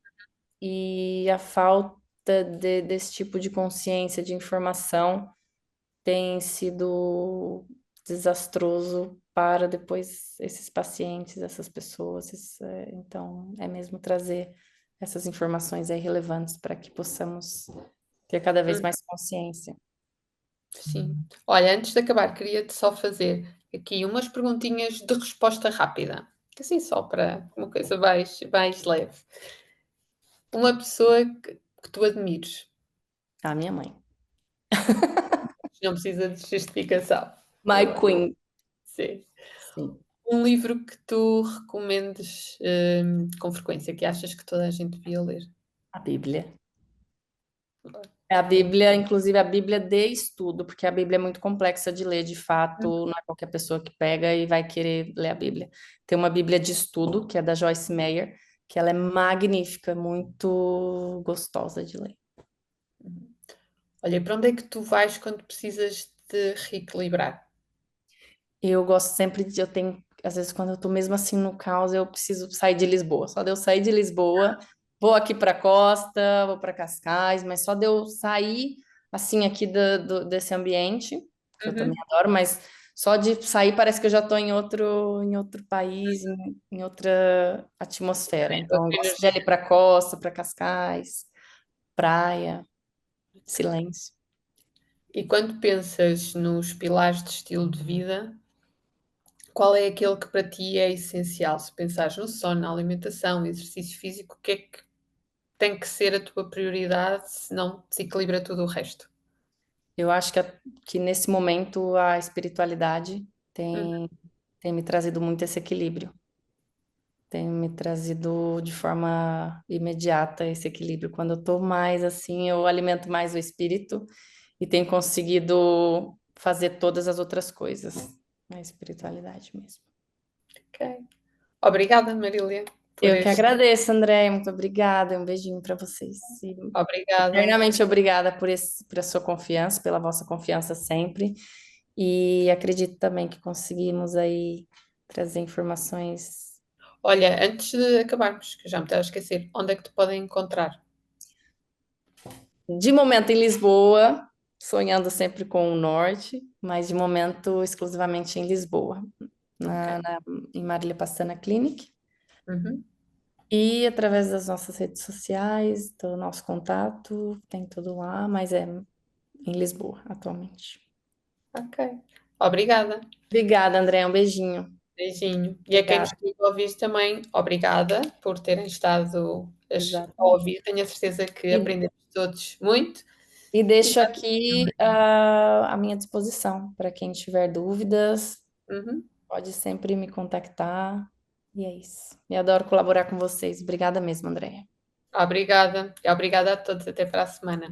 E a falta desse tipo de consciência, de informação, tem sido desastroso para depois esses pacientes, essas pessoas. Então, é mesmo trazer essas informações aí relevantes para que possamos ter cada vez hum, mais consciência. sim. Olha, antes de acabar, queria-te só fazer aqui umas perguntinhas de resposta rápida, assim só para uma coisa mais leve. Uma pessoa que tu admires, A minha mãe. não precisa de justificação, My eu acho, Queen. sim. Sim. Um livro que tu recomendes, com frequência, que achas que toda a gente devia ler? A Bíblia. É a Sim. Bíblia, inclusive a Bíblia de estudo, porque a Bíblia é muito complexa de ler, de Hum, fato, não é qualquer pessoa que pega e vai querer ler a Bíblia. Tem uma Bíblia de estudo, que é da Joyce Meyer, que ela é magnífica, muito gostosa de ler. uhum. Olha, e para onde é que tu vais quando precisas de reequilibrar? Eu gosto sempre de, eu tenho, às vezes quando eu tô mesmo assim no caos, eu preciso sair de Lisboa. Só de eu sair de Lisboa, vou aqui para Costa, vou para Cascais, mas só de eu sair assim aqui desse ambiente, que eu também Uhum. adoro, mas só de sair parece que eu já estou em outro país, em outra atmosfera. Então eu Outra gosto de ir energia. ali para Costa, para Cascais, praia, silêncio. E quando pensas nos pilares de estilo de vida, qual é aquele que para ti é essencial? Se pensares no sono, na alimentação, exercício físico, o que é que tem que ser a tua prioridade, senão desequilibra tudo o resto? Eu acho que nesse momento a espiritualidade Uhum. tem me trazido muito esse equilíbrio. Tem me trazido de forma imediata esse equilíbrio. Quando eu tô mais assim, eu alimento mais o espírito e tenho conseguido fazer todas as outras coisas. A espiritualidade mesmo. Ok. Obrigada, Marília, por Eu que este. agradeço, André. Muito obrigada. Um beijinho para vocês. E Obrigada. eternamente obrigada por a sua confiança, pela vossa confiança sempre. E acredito também que conseguimos aí trazer informações. Olha, antes de acabarmos, que já me estava a esquecer, onde é que te podem encontrar? De momento em Lisboa, sonhando sempre com o norte, mas de momento exclusivamente em Lisboa, Ok. em Marília Pastana Clinic. Uhum. E através das nossas redes sociais, do nosso contato, tem tudo lá, mas é em Lisboa atualmente. Ok. Obrigada. Obrigada, André. Um beijinho. Beijinho. E a quem nos Obrigada. esteve a ouvir também, obrigada por terem estado a Exatamente. ouvir. Tenho a certeza que E, aprendemos todos muito. e E deixo já- aqui a minha disposição para quem tiver dúvidas, Uhum. pode sempre me contactar. E é isso. E adoro colaborar com vocês. Obrigada mesmo, Andréia. Obrigada. E obrigada a todos. Até para a semana.